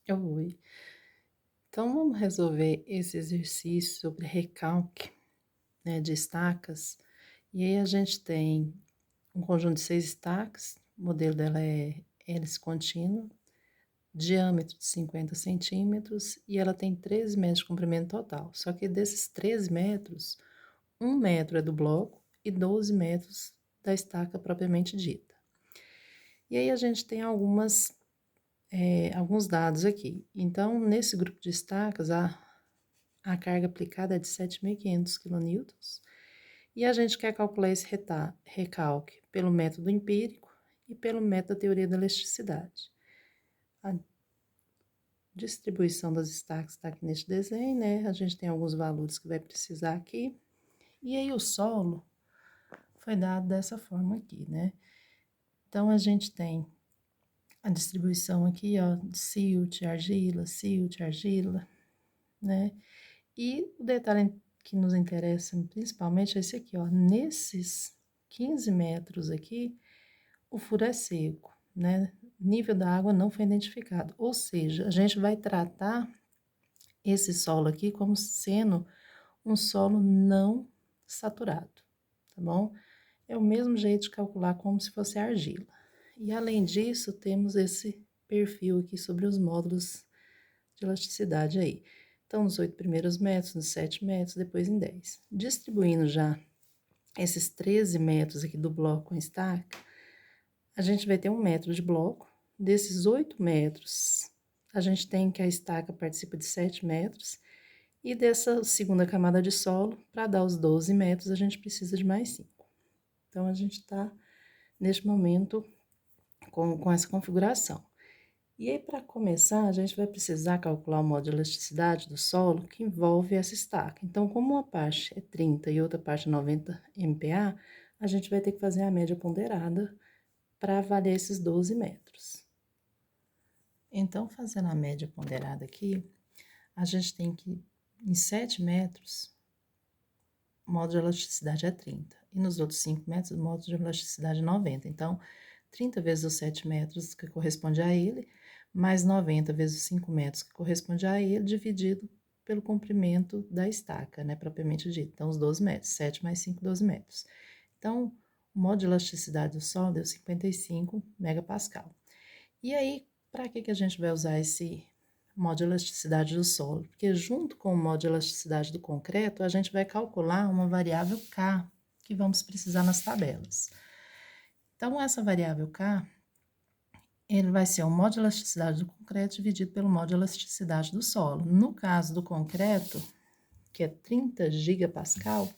Oi. Então, vamos resolver esse exercício sobre recalque, né, de estacas. E aí a gente tem um conjunto de 6 estacas, o modelo dela é hélice contínua, diâmetro de 50 centímetros e ela tem 13 metros de comprimento total. Só que desses 13 metros, 1 metro é do bloco e 12 metros da estaca propriamente dita. E aí a gente tem alguns dados aqui. Então, nesse grupo de estacas, a carga aplicada é de 7.500 quilonewtons e a gente quer calcular esse recalque pelo método empírico e pelo método da teoria da elasticidade. A distribuição das estacas está aqui neste desenho, né? A gente tem alguns valores que vai precisar aqui. E aí o solo foi dado dessa forma aqui, né? Então, a gente tem a distribuição aqui, ó, de silt, argila, né? E o detalhe que nos interessa principalmente é esse aqui, ó. Nesses 15 metros aqui, o furo é seco, né? Nível da água não foi identificado. Ou seja, a gente vai tratar esse solo aqui como sendo um solo não saturado, tá bom? É o mesmo jeito de calcular como se fosse argila. E além disso, temos esse perfil aqui sobre os módulos de elasticidade aí. Então, nos 8 primeiros metros, nos 7 metros, depois em 10. Distribuindo já esses 13 metros aqui do bloco com estaca, a gente vai ter 1 metro de bloco. Desses 8 metros, a gente tem que a estaca participa de 7 metros. E dessa segunda camada de solo, para dar os 12 metros, a gente precisa de mais 5. Então, a gente está, neste momento, com essa configuração. E aí, para começar, a gente vai precisar calcular o modo de elasticidade do solo que envolve essa estaca. Então, como uma parte é 30 e outra parte é 90 MPa, a gente vai ter que fazer a média ponderada para avaliar esses 12 metros. Então, fazendo a média ponderada aqui, a gente tem que, em 7 metros, o modo de elasticidade é 30. E nos outros 5 metros, o modo de elasticidade é 90. Então, 30 vezes os 7 metros, que corresponde a ele, mais 90 vezes os 5 metros, que corresponde a ele, dividido pelo comprimento da estaca, né, propriamente dito. Então, os 12 metros, 7 mais 5, 12 metros. Então, o modo de elasticidade do Sol deu 55 megapascal. E aí, para que a gente vai usar esse modo de elasticidade do solo? Porque junto com o modo de elasticidade do concreto, a gente vai calcular uma variável K, que vamos precisar nas tabelas. Então, essa variável K, ele vai ser o modo de elasticidade do concreto dividido pelo modo de elasticidade do solo. No caso do concreto, que é 30 gigapascal,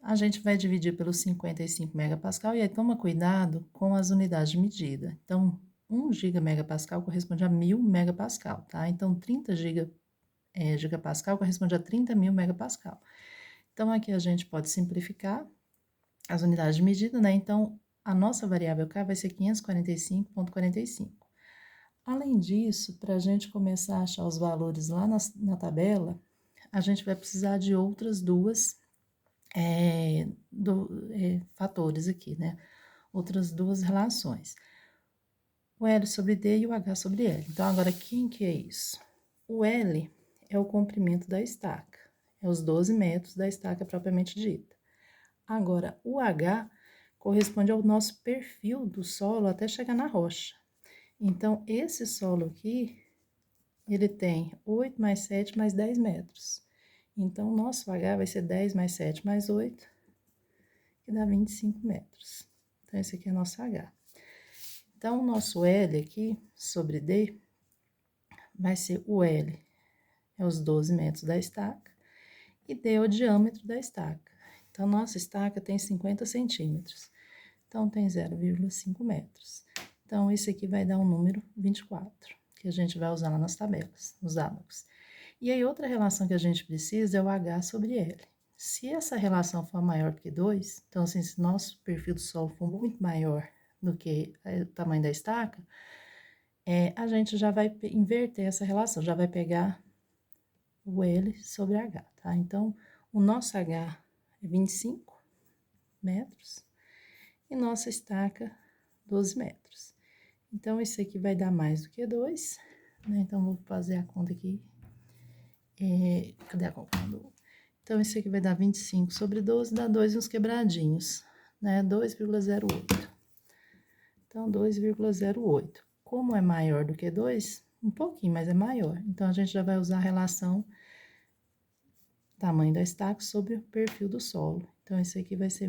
a gente vai dividir pelos 55 megapascal e aí toma cuidado com as unidades de medida. Então, 1 gigapascal corresponde a 1000 megapascal, tá? Então, 30 gigapascal corresponde a 30.000 megapascal. Então, aqui a gente pode simplificar as unidades de medida, né? Então, a nossa variável K vai ser 545,45. Além disso, para a gente começar a achar os valores lá na tabela, a gente vai precisar de outras duas fatores aqui, né? Outras duas relações. O L sobre D e o H sobre L. Então, agora, quem que é isso? O L é o comprimento da estaca, é os 12 metros da estaca propriamente dita. Agora, o H corresponde ao nosso perfil do solo até chegar na rocha. Então, esse solo aqui, ele tem 8 mais 7 mais 10 metros. Então, o nosso H vai ser 10 mais 7 mais 8, que dá 25 metros. Então, esse aqui é nosso H. Então, o nosso L aqui, sobre D, vai ser o L, é os 12 metros da estaca, e D é o diâmetro da estaca. Então, nossa estaca tem 50 centímetros. Então, tem 0,5 metros. Então, esse aqui vai dar o número 24, que a gente vai usar lá nas tabelas, nos ábacos. E aí, outra relação que a gente precisa é o H sobre L. Se essa relação for maior do que 2, então, assim, se nosso perfil do solo for muito maior do que o tamanho da estaca, a gente já vai inverter essa relação, já vai pegar o L sobre H, tá? Então, o nosso H é 25 metros e nossa estaca 12 metros. Então, isso aqui vai dar mais do que 2, né? Então, vou fazer a conta aqui. Cadê a calculadora? Então, isso aqui vai dar 25 sobre 12, dá 2 uns quebradinhos, né? 2,08. Então, 2,08. Como é maior do que 2, um pouquinho, mas é maior. Então, a gente já vai usar a relação tamanho da estaca sobre o perfil do solo. Então, esse aqui vai ser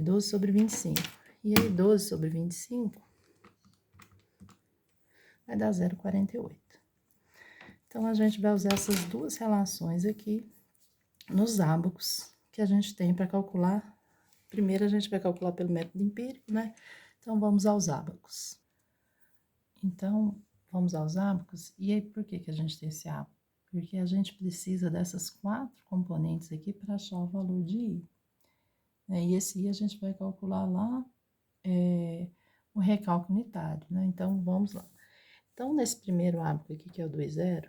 12 sobre 25. E aí, 12 sobre 25 vai dar 0,48. Então, a gente vai usar essas duas relações aqui nos ábacos que a gente tem para calcular. Primeiro, a gente vai calcular pelo método empírico, né? Então, vamos aos ábacos. Então, vamos aos ábacos. E aí, por que a gente tem esse ábaco? Porque a gente precisa dessas 4 componentes aqui para achar o valor de I. E esse I a gente vai calcular lá o recálculo unitário, né? Então, vamos lá. Então, nesse primeiro ábaco aqui, que é o 2,0,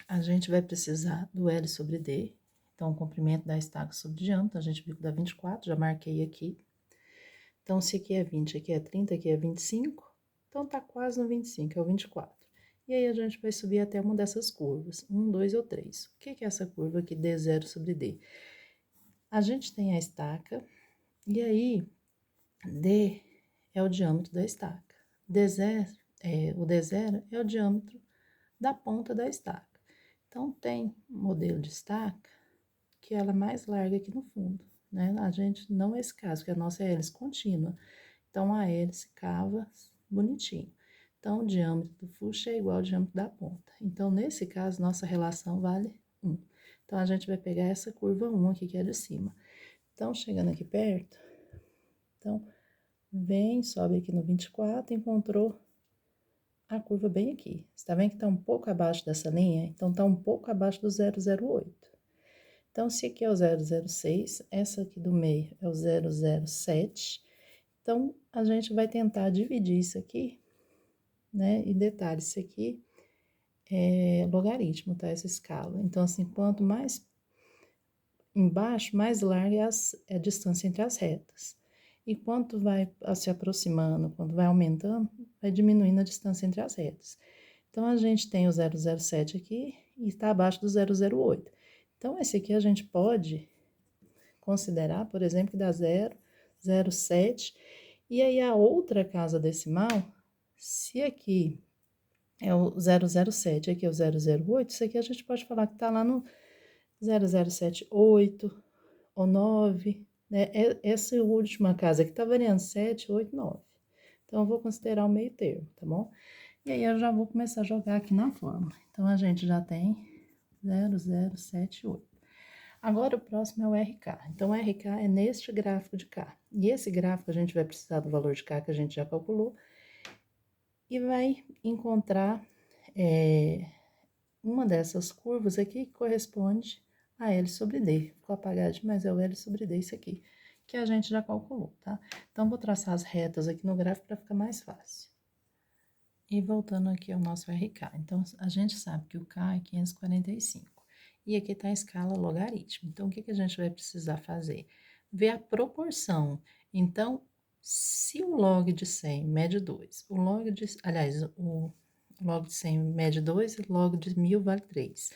a gente vai precisar do L sobre D. Então, o comprimento da estaca sobre diâmetro, a gente viu que dá 24, já marquei aqui. Então, se aqui é 20, aqui é 30, aqui é 25, então tá quase no 25, é o 24. E aí, a gente vai subir até uma dessas curvas, 1, 2 ou 3. O que é essa curva aqui, D0 sobre D? A gente tem a estaca, e aí, D é o diâmetro da estaca. O D0 é o diâmetro da ponta da estaca. Então, tem um modelo de estaca que ela é mais larga aqui no fundo, né? A gente, não é esse caso, que a nossa é hélice contínua. Então, a hélice cava bonitinho. Então, o diâmetro do fluxo é igual ao diâmetro da ponta. Então, nesse caso, nossa relação vale 1. Então, a gente vai pegar essa curva 1 aqui, que é de cima. Então, chegando aqui perto, então, vem, sobe aqui no 24, encontrou a curva bem aqui. Você tá vendo que tá um pouco abaixo dessa linha? Então, tá um pouco abaixo do 0,08. Então, se aqui é o 0,06, essa aqui do meio é o 0,07. Então, a gente vai tentar dividir isso aqui, né? E detalhe, isso aqui é logaritmo, tá? Essa escala. Então, assim, quanto mais embaixo, mais larga é a distância entre as retas. E quanto vai se aproximando, quando vai aumentando, vai diminuindo a distância entre as retas. Então, a gente tem o 0,07 aqui e está abaixo do 0,08. Então, esse aqui a gente pode considerar, por exemplo, que dá 0,07. E aí, a outra casa decimal, se aqui é o 0,07, aqui é o 0,08, isso aqui a gente pode falar que tá lá no 0,078 ou 9, né? Essa última casa aqui tá variando 7, 8, 9. Então, eu vou considerar o meio termo, tá bom? E aí, eu já vou começar a jogar aqui na fórmula. Então, a gente já tem 0,078. Agora, o próximo é o RK. Então, o RK é neste gráfico de cá. E esse gráfico, a gente vai precisar do valor de K que a gente já calculou. E vai encontrar uma dessas curvas aqui que corresponde a L sobre D. Ficou apagadinho, mas é o L sobre D isso aqui, que a gente já calculou, tá? Então, vou traçar as retas aqui no gráfico para ficar mais fácil. E voltando aqui ao nosso RK. Então, a gente sabe que o K é 545. E aqui está a escala logaritmo. Então, o que a gente vai precisar fazer? Ver a proporção. Então, se o log de 100 mede 2, o log de 100 mede 2 e o log de 1000 vale 3.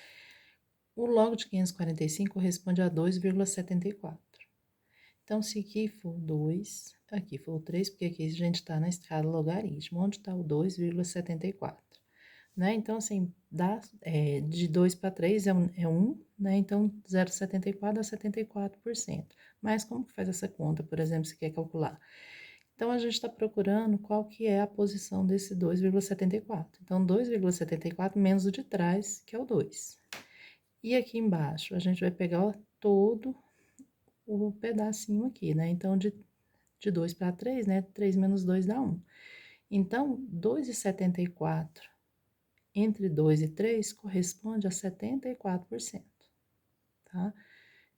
O log de 545 corresponde a 2,74. Então, se aqui for 2, aqui for 3, porque aqui a gente está na escala logaritmo, onde está o 2,74, né? Então, assim, de 2 para 3 é 1, né? Então, 0,74 dá 74%. Mas como que faz essa conta, por exemplo, se quer calcular? Então, a gente está procurando qual que é a posição desse 2,74. Então, 2,74 menos o de trás, que é o 2. E aqui embaixo, a gente vai pegar, ó, todo o pedacinho aqui, né? Então, de 2 para 3, né? 3 menos 2 dá 1. Então, 2,74 entre 2 e 3 corresponde a 74%, tá?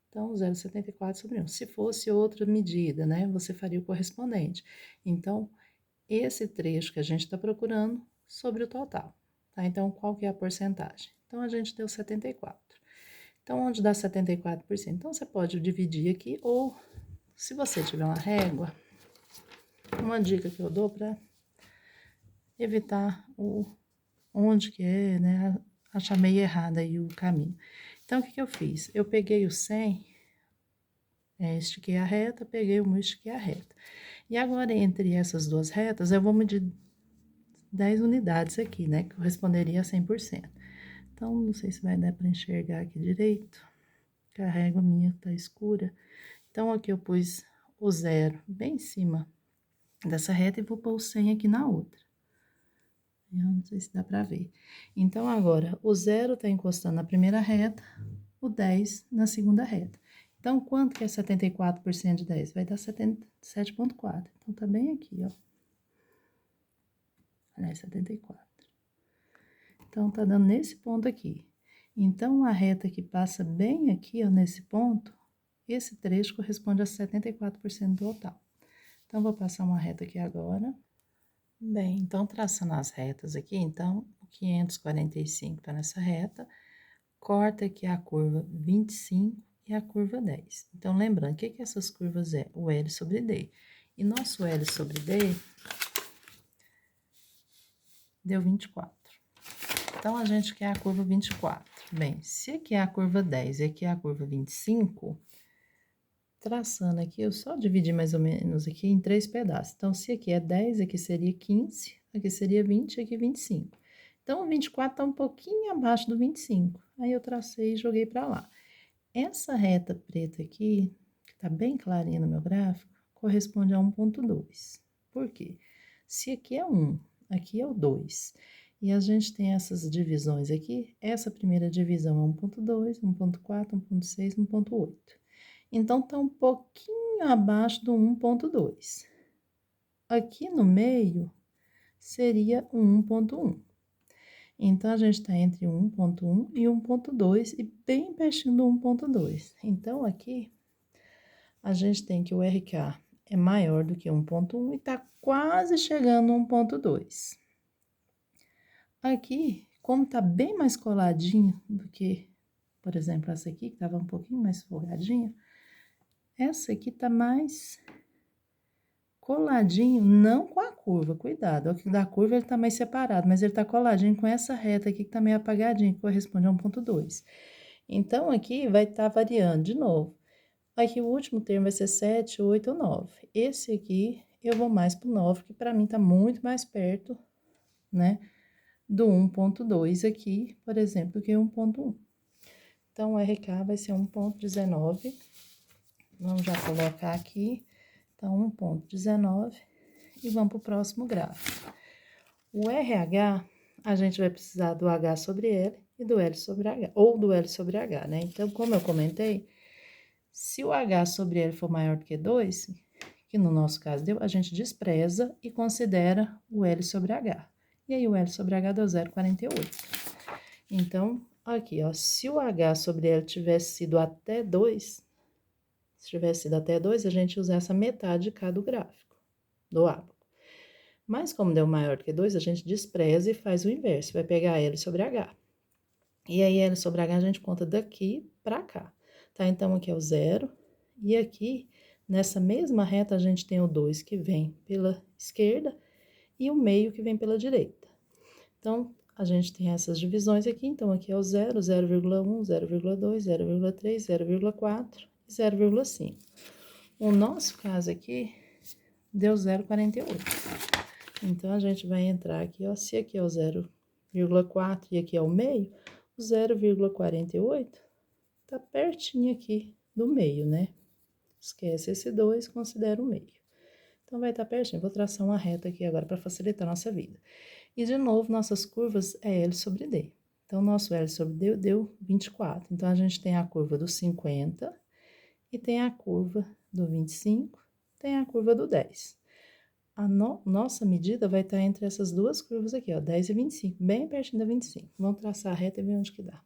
Então, 0,74 sobre 1. Se fosse outra medida, né? Você faria o correspondente. Então, esse trecho que a gente está procurando sobre o total, tá? Então, qual que é a porcentagem? Então, a gente deu 74. Então, onde dá 74%? Então, você pode dividir aqui, ou, se você tiver uma régua, uma dica que eu dou para evitar onde que é, né? Achar meio errado aí o caminho. Então, o que que eu fiz? Eu peguei o 100, estiquei a reta, peguei o 1, estiquei a reta. E agora, entre essas duas retas, eu vou medir 10 unidades aqui, né? Que corresponderia a 100%. Então, não sei se vai dar para enxergar aqui direito, que a régua minha tá escura. Então, aqui eu pus o 0 bem em cima dessa reta e vou pôr o 100 aqui na outra. Eu não sei se dá para ver. Então, agora, o 0 tá encostando na primeira reta, o 10 na segunda reta. Então, quanto que é 74% de 10? Vai dar 77,4. Então, tá bem aqui, ó. Aliás, 74. Então, tá dando nesse ponto aqui. Então, a reta que passa bem aqui, ó, nesse ponto, esse trecho corresponde a 74% do total. Então, vou passar uma reta aqui agora. Bem, então, traçando as retas aqui, então, o 545 tá nessa reta, corta aqui a curva 25 e a curva 10. Então, lembrando, o que que essas curvas é? O L sobre D. E nosso L sobre D deu 24. Então, a gente quer a curva 24. Bem, se aqui é a curva 10 e aqui é a curva 25, traçando aqui, eu só dividi mais ou menos aqui em 3 pedaços. Então, se aqui é 10, aqui seria 15, aqui seria 20, aqui 25. Então, o 24 tá um pouquinho abaixo do 25. Aí, eu tracei e joguei para lá. Essa reta preta aqui, que tá bem clarinha no meu gráfico, corresponde a 1,2. Por quê? Se aqui é 1, aqui é o 2, e a gente tem essas divisões aqui, essa primeira divisão é 1,2, 1,4, 1,6, 1,8. Então, tá um pouquinho abaixo do 1,2. Aqui no meio, seria o 1,1. Então, a gente tá entre 1,1 e 1,2 e bem pertinho do 1,2. Então, aqui, a gente tem que o RK é maior do que 1,1 e tá quase chegando no 1,2. Aqui, como tá bem mais coladinho do que, por exemplo, essa aqui, que tava um pouquinho mais folgadinha, essa aqui tá mais coladinho, não com a curva, cuidado, o que da curva ele tá mais separado, mas ele tá coladinho com essa reta aqui que tá meio apagadinha, que corresponde a 1,2. Então, aqui vai estar variando de novo. Aqui o último termo vai ser 7, 8 ou 9. Esse aqui eu vou mais pro 9, que para mim tá muito mais perto, né, do 1,2 aqui, por exemplo, do que 1,1. Então, o RK vai ser 1,19. Vamos já colocar aqui. Então, 1,19 e vamos pro próximo gráfico. O RH, a gente vai precisar do H sobre L e do L sobre H, ou do L sobre H, né? Então, como eu comentei, se o H sobre L for maior do que 2, que no nosso caso deu, a gente despreza e considera o L sobre H. E aí, o L sobre H deu 0,48. Então, aqui, ó, se o H sobre L tivesse sido até 2, se tivesse sido até 2, a gente usa essa metade de cada gráfico, do ábaco. Mas, como deu maior do que 2, a gente despreza e faz o inverso, vai pegar L sobre H. E aí, L sobre H a gente conta daqui pra cá, tá? Então, aqui é o 0, e aqui, nessa mesma reta, a gente tem o 2 que vem pela esquerda e o meio que vem pela direita. Então, a gente tem essas divisões aqui, então, aqui é o 0, 0,1, 0,2, 0,3, 0,4 e 0,5. O nosso caso aqui deu 0,48. Então, a gente vai entrar aqui, ó, se aqui é o 0,4 e aqui é o meio, o 0,48 tá pertinho aqui do meio, né? Esquece esse 2, considera o meio. Então, vai estar pertinho. Vou traçar uma reta aqui agora para facilitar a nossa vida. E, de novo, nossas curvas é L sobre D. Então, nosso L sobre D deu 24. Então, a gente tem a curva do 50 e tem a curva do 25, tem a curva do 10. A nossa medida vai estar entre essas duas curvas aqui, ó, 10 e 25, bem pertinho da 25. Vamos traçar a reta e ver onde que dá.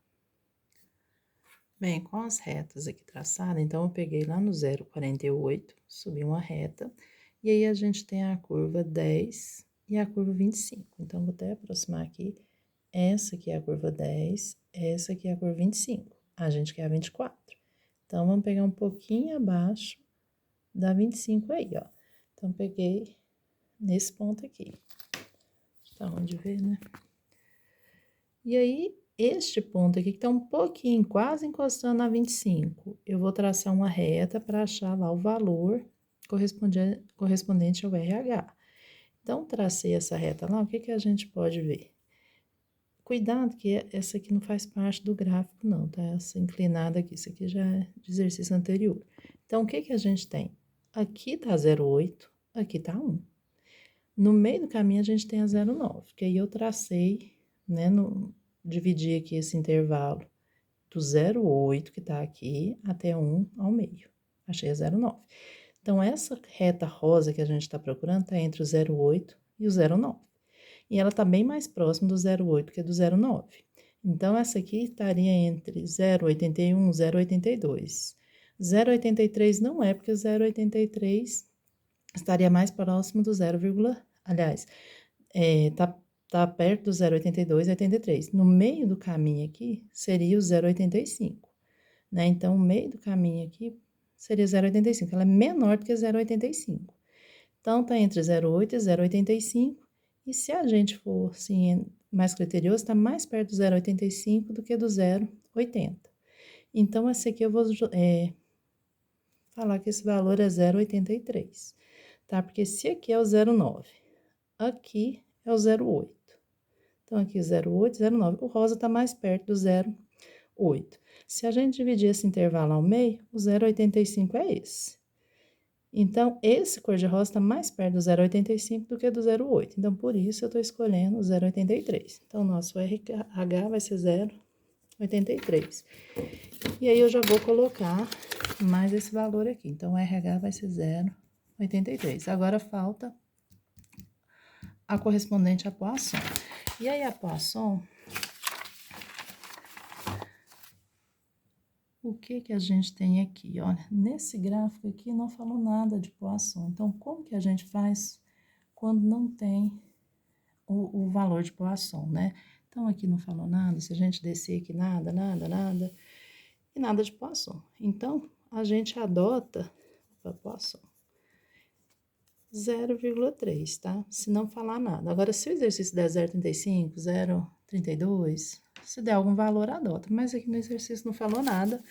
Bem, com as retas aqui traçadas, então, eu peguei lá no 0,48, subi uma reta, e aí a gente tem a curva 10 e a curva 25. Então, vou até aproximar aqui. Essa aqui é a curva 10, essa aqui é a curva 25. A gente quer a 24. Então, vamos pegar um pouquinho abaixo da 25 aí, ó. Então, peguei nesse ponto aqui. tá onde ver, né? E aí, este ponto aqui, que tá um pouquinho, quase encostando na 25, eu vou traçar uma reta para achar lá o valor correspondente ao RH. Então, tracei essa reta lá, o que que a gente pode ver? Cuidado que essa aqui não faz parte do gráfico não, tá? Essa inclinada aqui, isso aqui já é de exercício anterior. Então, o que que a gente tem? Aqui tá 0,8, aqui tá 1. No meio do caminho, a gente tem a 0,9, que aí eu tracei, né, dividi aqui esse intervalo do 0,8, que tá aqui, até 1 ao meio. Achei a 0,9. Então, essa reta rosa que a gente tá procurando tá entre o 0,8 e o 0,9. E ela tá bem mais próxima do 0,8 que do 0,9. Então, essa aqui estaria entre 0,81 e 0,82. 0,83 não é, porque 0,83 estaria mais próximo do 0, aliás, tá perto do 0,82 e 83. No meio do caminho aqui, seria o 0,85, né? Então, o meio do caminho aqui seria 0,85. Ela é menor do que 0,85. Então, tá entre 0,8 e 0,85. E se a gente for, assim, mais criterioso, tá mais perto do 0,85 do que do 0,80. Então, essa aqui eu vou falar que esse valor é 0,83, tá? Porque se aqui é o 0,9, aqui é o 0,8. Então, aqui 0,8, 0,9. O rosa tá mais perto do 0,8. Se a gente dividir esse intervalo ao meio, o 0,85 é esse. Então, esse cor-de-rosa está mais perto do 0,85 do que do 0,8. Então, por isso, eu estou escolhendo o 0,83. Então, nosso RH vai ser 0,83. E aí, eu já vou colocar mais esse valor aqui. Então, o RH vai ser 0,83. Agora, falta a correspondente à Poisson. E aí, a Poisson, o que que a gente tem aqui? Olha, nesse gráfico aqui não falou nada de Poisson. Então, como que a gente faz quando não tem o valor de Poisson, né? Então, aqui não falou nada, se a gente descer aqui, nada, nada, nada, e nada de Poisson. Então, a gente adota a Poisson 0,3, tá? Se não falar nada. Agora, se o exercício der 0,35, 0,32, se der algum valor, adota. Mas aqui no exercício não falou nada,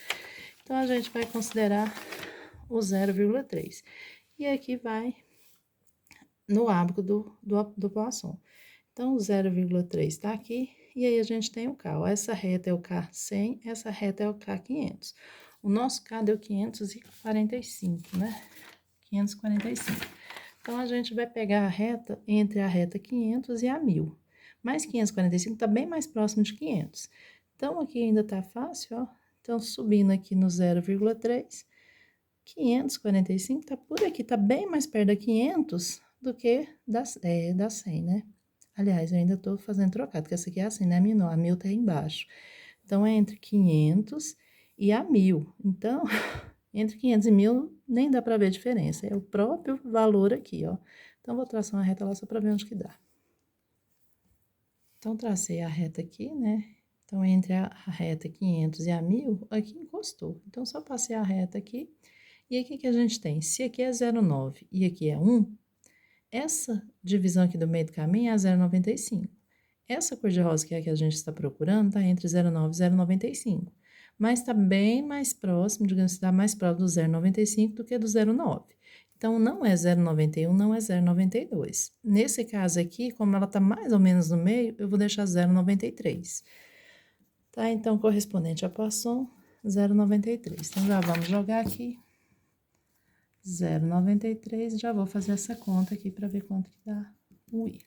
então a gente vai considerar o 0,3. E aqui vai no ábaco do Poisson. Então, 0,3 está aqui, e aí a gente tem o K. Ó, essa reta é o K100, essa reta é o K500. O nosso K deu 545, né? 545. Então, a gente vai pegar a reta entre a reta 500 e a 1000. Mas 545 está bem mais próximo de 500. Então, aqui ainda tá fácil, ó. Então, subindo aqui no 0,3, 545 tá por aqui, tá bem mais perto da 500 do que da 100, né? Aliás, eu ainda tô fazendo trocado, porque essa aqui é assim, né? A 1000 tá aí embaixo. Então, é entre 500 e a 1000. Então, entre 500 e 1000, nem dá pra ver a diferença. É o próprio valor aqui, ó. Então, vou traçar uma reta lá só pra ver onde que dá. Então, tracei a reta aqui, né? Então, entre a reta 500 e a 1000, aqui encostou. Então, só passei a reta aqui. E aí, o que que a gente tem? Se aqui é 0,9 e aqui é 1, essa divisão aqui do meio do caminho é a 0,95. Essa cor de rosa que é a que a gente está procurando está entre 0,9 e 0,95. Mas está bem mais próximo, digamos, está mais próximo do 0,95 do que do 0,9. Então, não é 0,91, não é 0,92. Nesse caso aqui, como ela está mais ou menos no meio, eu vou deixar 0,93. Tá? Então, correspondente a Poisson, 0,93. Então, já vamos jogar aqui. 0,93, já vou fazer essa conta aqui para ver quanto que dá o I.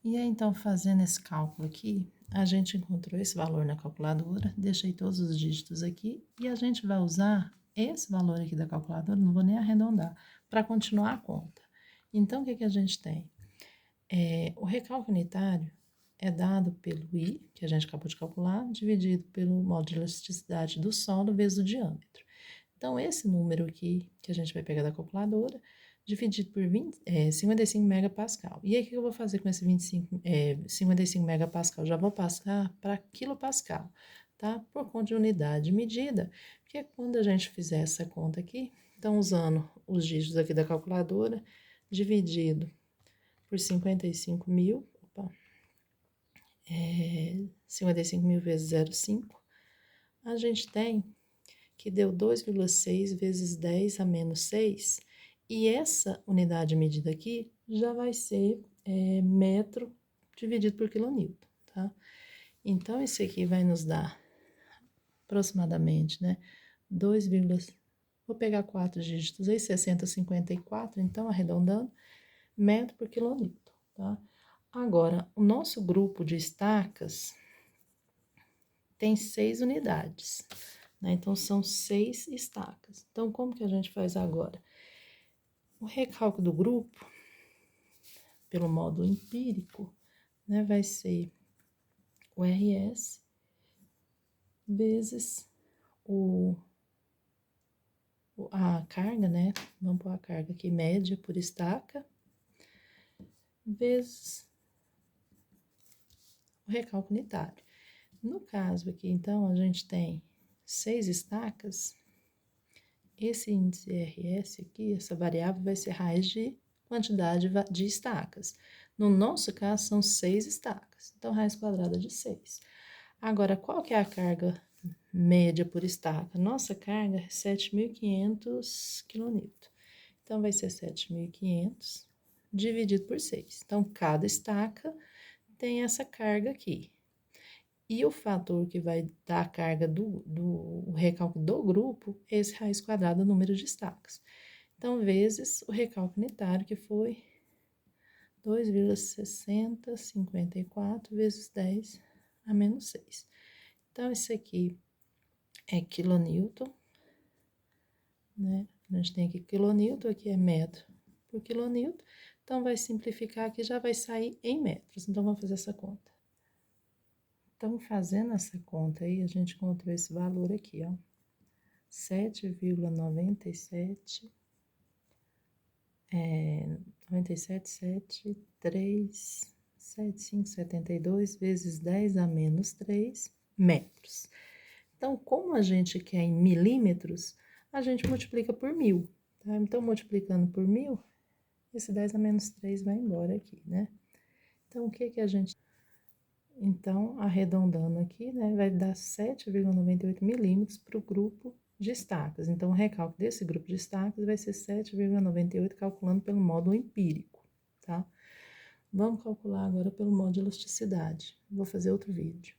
E aí, então, fazendo esse cálculo aqui, a gente encontrou esse valor na calculadora, deixei todos os dígitos aqui, e a gente vai usar esse valor aqui da calculadora, não vou nem arredondar, para continuar a conta. Então, o que que a gente tem? O recálculo unitário é dado pelo I, que a gente acabou de calcular, dividido pelo modo de elasticidade do solo vezes o diâmetro. Então, esse número aqui, que a gente vai pegar da calculadora, dividido por 55 megapascal. E aí, o que eu vou fazer com esse 55 megapascal? Já vou passar para quilopascal, tá? Por conta de unidade de medida, porque quando a gente fizer essa conta aqui, então, usando os dígitos aqui da calculadora, dividido por 55 mil, opa, 55 mil vezes 0,5, a gente tem que deu 2,6 vezes 10 a menos 6, e essa unidade medida aqui já vai ser metro dividido por quilonewton, tá? Então, isso aqui vai nos dar aproximadamente, né, 2, vou pegar 4 dígitos aí, 654, então, arredondando, metro por quilonewton, tá? Agora, o nosso grupo de estacas tem 6 unidades, né? Então, são 6 estacas. Então, como que a gente faz agora? O recálculo do grupo, pelo módulo empírico, né, vai ser o RS vezes a carga, né? Vamos pôr a carga aqui, média por estaca, vezes o recálculo unitário. No caso aqui, então, a gente tem 6 estacas, esse índice RS aqui, essa variável vai ser raiz de quantidade de estacas. No nosso caso, são 6 estacas, então raiz quadrada de 6. Agora, qual que é a carga média por estaca? Nossa carga é 7.500 kN. Então, vai ser 7.500 dividido por 6. Então, cada estaca tem essa carga aqui. E o fator que vai dar a carga do recálculo do grupo é esse raiz quadrada do número de estacas. Então, vezes o recálculo unitário, que foi 2,6054 vezes 10 a menos 6. Então, isso aqui é quilonewton, né? A gente tem aqui quilonewton, aqui é metro por quilonewton. Então, vai simplificar aqui, já vai sair em metros. Então, vamos fazer essa conta. Então, fazendo essa conta aí, a gente encontrou esse valor aqui, ó. 7,97, 97,737,572 vezes 10 a menos 3 metros. Então, como a gente quer em milímetros, a gente multiplica por 1.000, tá? Então, multiplicando por 1.000, esse 10 a menos 3 vai embora aqui, né? Então, o que que a gente... Então, arredondando aqui, né, vai dar 7,98 milímetros para o grupo de estacas. Então, o recálculo desse grupo de estacas vai ser 7,98, calculando pelo módulo empírico, tá? Vamos calcular agora pelo módulo de elasticidade. Vou fazer outro vídeo.